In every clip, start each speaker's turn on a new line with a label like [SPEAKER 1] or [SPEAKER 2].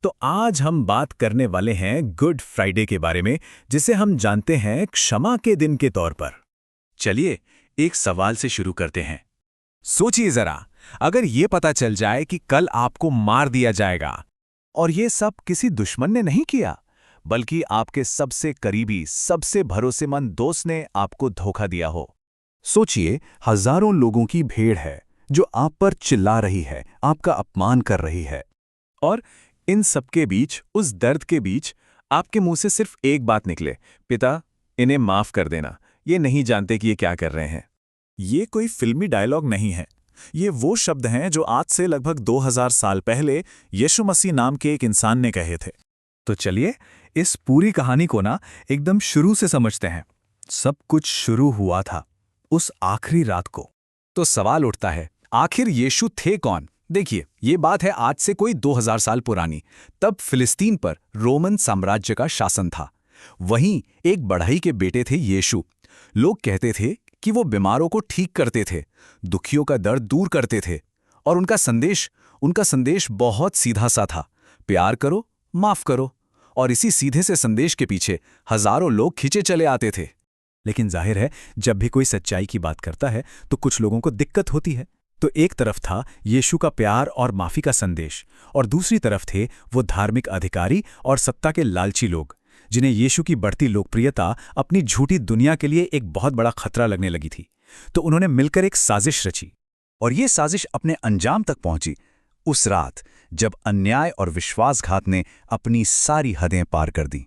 [SPEAKER 1] तो आज हम बात करने वाले हैं गुड फ्राइडे के बारे में, जिसे हम जानते हैं क्षमा के दिन के तौर पर।
[SPEAKER 2] चलिए एक सवाल से शुरू करते हैं।
[SPEAKER 1] सोचिए जरा, अगर ये पता चल जाए कि कल आपको मार दिया जाएगा, और ये सब किसी दुश्मन ने नहीं किया, बल्कि आपके सबसे करीबी, सबसे भरोसेमंद दोस्त ने आपको धोखा दिया हो। सोचिए, हजारों लोगों की भीड़ है जो आप पर चिल्ला रही है, आपका अपमान कर रही है, और इन सबके बीच, उस दर्द के बीच, आपके मुंह से सिर्फ एक बात निकले, पिता, इन्हें माफ कर देना, ये नहीं जानते कि ये क्या कर रहे हैं। ये कोई फिल्मी डायलॉग नहीं है, ये वो शब्द हैं जो आज से लगभग 2000 साल पहले यीशु मसीह नाम के एक इंसान ने कहे थे। तो चलिए इस पूरी कहानी को एकदम शुरू से समझते हैं। सब कुछ शुरू हुआ था उस आखिरी रात को। तो सवाल उठता है, आखिर यीशु थे कौन? देखिए, ये बात है आज से कोई 2000 साल पुरानी। तब फिलिस्तीन पर रोमन साम्राज्य का शासन था। वहीं एक बढ़ई के बेटे थे यीशु। लोग कहते थे कि वो बीमारों को ठीक करते थे, दुखियों का दर्द दूर करते थे, और उनका संदेश बहुत सीधा सा था, प्यार करो, माफ करो। और इसी सीधे से संदेश के पीछे हजारों लोग खींचे चले आते थे। लेकिन जाहिर है, जब भी कोई सच्चाई की बात करता है तो कुछ लोगों को दिक्कत होती है। तो एक तरफ था यीशु का प्यार और माफी का संदेश, और दूसरी तरफ थे वो धार्मिक अधिकारी और सत्ता के लालची लोग, जिन्हें यीशु की बढ़ती लोकप्रियता अपनी झूठी दुनिया के लिए एक बहुत बड़ा खतरा लगने लगी थी। तो उन्होंने मिलकर एक साजिश रची, और ये साजिश अपने अंजाम तक पहुंची उस रात जब अन्याय और विश्वासघात ने अपनी सारी हदें पार कर दी।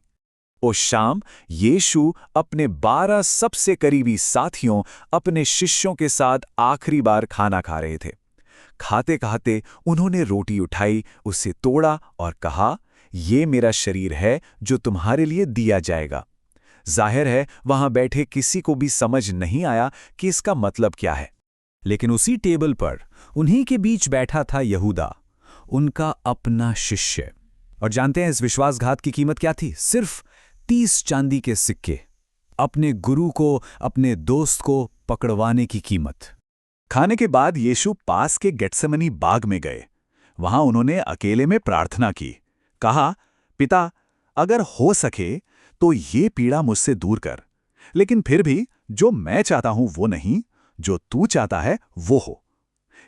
[SPEAKER 1] उस शाम यीशु अपने 12 सबसे करीबी साथियों, अपने शिष्यों के साथ आखिरी बार खाना खा रहे थे। खाते खाते उन्होंने रोटी उठाई, उसे तोड़ा और कहा, ये मेरा शरीर है जो तुम्हारे लिए दिया जाएगा। जाहिर है, वहां बैठे किसी को भी समझ नहीं आया कि इसका मतलब क्या है। लेकिन उसी टेबल पर उन्हीं के बीच बैठा था यहूदा, उनका अपना शिष्य। और जानते हैं इस विश्वासघात की कीमत क्या थी? सिर्फ 30 चांदी के सिक्के। अपने गुरु को, अपने दोस्त को पकड़वाने की कीमत। खाने के बाद यीशु पास के गेत्सेमनी बाग में गए। वहां उन्होंने अकेले में प्रार्थना की। कहा, पिता, अगर हो सके तो ये पीड़ा मुझसे दूर कर, लेकिन फिर भी जो मैं चाहता हूं वो नहीं, जो तू चाहता है वो हो।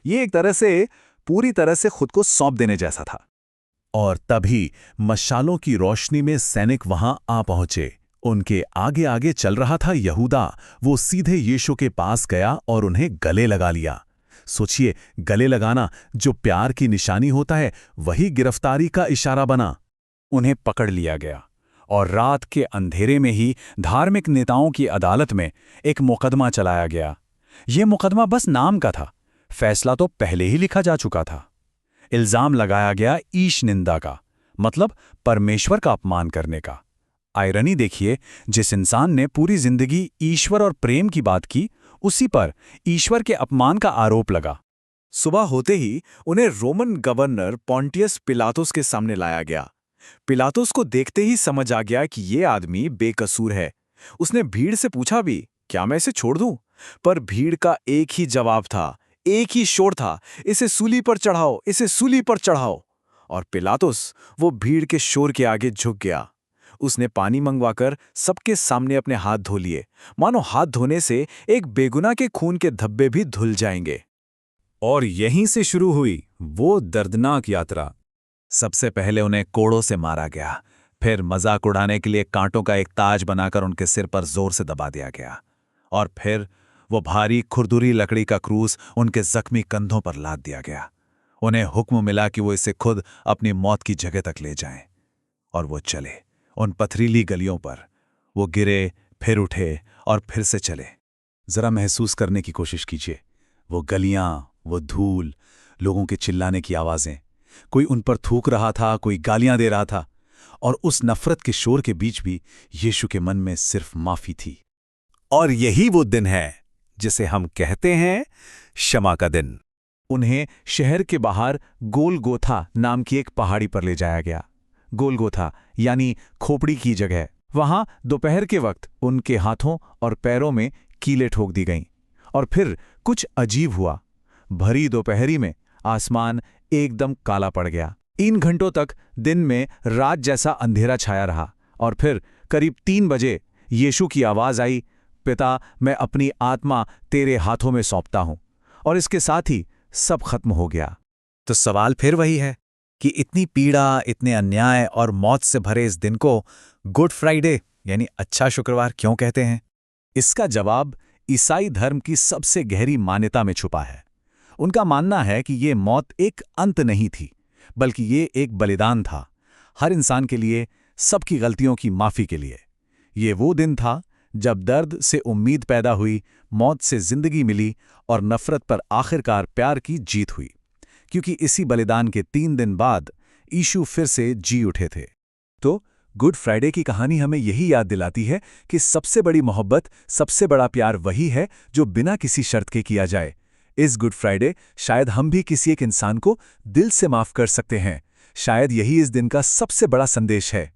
[SPEAKER 1] ये एक तरह से पूरी तरह से खुद को सौंप देने जैसा था। और तभी मशालों की रोशनी में सैनिक वहां आ पहुंचे। उनके आगे आगे चल रहा था यहूदा। वो सीधे यीशु के पास गया और उन्हें गले लगा लिया। सोचिए, गले लगाना जो प्यार की निशानी होता है, वही गिरफ्तारी का इशारा बना। उन्हें पकड़ लिया गया और रात के अंधेरे में ही धार्मिक नेताओं की अदालत में एक मुकदमा चलाया गया। ये मुकदमा बस नाम का था, फैसला तो पहले ही लिखा जा चुका था। इल्जाम लगाया गया ईश निंदा का, मतलब परमेश्वर का अपमान करने का। आयरनी देखिए, जिस इंसान ने पूरी जिंदगी ईश्वर और प्रेम की बात की, उसी पर ईश्वर के अपमान का आरोप लगा। सुबह होते ही उन्हें रोमन गवर्नर पोंटियस पिलातुस के सामने लाया गया। पिलातुस को देखते ही समझ आ गया कि ये आदमी बेकसूर है। उसने भीड़ से पूछा भी, क्या मैं इसे छोड़ दूं? पर भीड़ का एक ही जवाब था, एक ही शोर था, इसे सूली पर चढ़ाओ, इसे सूली पर चढ़ाओ। और पिलातुस वो भीड़ के शोर के आगे झुक गया। उसने पानी मंगवाकर सबके सामने अपने हाथ धो लिए, मानो हाथ धोने से एक बेगुनाह के खून के धब्बे भी धुल जाएंगे। और यहीं से शुरू हुई वो दर्दनाक यात्रा। सबसे पहले उन्हें कोड़ों से मारा गया, फिर मजाक उड़ाने के लिए कांटों का एक ताज बनाकर उनके सिर पर जोर से दबा दिया गया, और फिर वो भारी खुरदुरी लकड़ी का क्रूस उनके जख्मी कंधों पर लाद दिया गया। उन्हें हुक्म मिला कि वो इसे खुद अपनी मौत की जगह तक ले जाएं। और वो चले उन पथरीली गलियों पर। वो गिरे, फिर उठे और फिर से चले। जरा महसूस करने की कोशिश कीजिए, वो गलियां, वो धूल, लोगों के चिल्लाने की आवाजें। कोई उन पर थूक रहा था, कोई गालियां दे रहा था, और उस नफरत के शोर के बीच भी यीशु के मन में सिर्फ माफी थी। और यही वो दिन है जिसे हम कहते हैं क्षमा का दिन। उन्हें शहर के बाहर गोलगोथा नाम की एक पहाड़ी पर ले जाया गया। गोलगोथा यानी खोपड़ी की जगह। वहां दोपहर के वक्त उनके हाथों और पैरों में कीलें ठोक दी गईं। और फिर कुछ अजीब हुआ। भरी दोपहरी में आसमान एकदम काला पड़ गया। 3 घंटों तक दिन में रात जैसा अंधेरा छाया रहा और फिर करीब 3 बजे यीशु की आवाज आई, पिता, मैं अपनी आत्मा तेरे हाथों में सौंपता हूं। और इसके साथ ही सब खत्म हो गया।
[SPEAKER 2] तो सवाल फिर वही है कि इतनी पीड़ा, इतने अन्याय और मौत से भरे इस दिन को गुड फ्राइडे यानी अच्छा शुक्रवार क्यों कहते हैं?
[SPEAKER 1] इसका जवाब ईसाई धर्म की सबसे गहरी मान्यता में छुपा है। उनका मानना है कि ये मौत एक अंत नहीं थी, बल्कि ये एक बलिदान था, हर इंसान के लिए, सबकी गलतियों की माफी के लिए। ये वो दिन था जब दर्द से उम्मीद पैदा हुई, मौत से जिंदगी मिली और नफरत पर आखिरकार प्यार की जीत हुई। क्योंकि इसी बलिदान के 3 दिन बाद यीशु फिर से जी उठे थे। तो गुड फ्राइडे की कहानी हमें यही याद दिलाती है कि सबसे बड़ी मोहब्बत, सबसे बड़ा प्यार वही है जो बिना किसी शर्त के किया जाए। इस गुड फ्राइडे शायद हम भी किसी एक इंसान को दिल से माफ कर सकते हैं। शायद यही इस दिन का सबसे बड़ा संदेश है।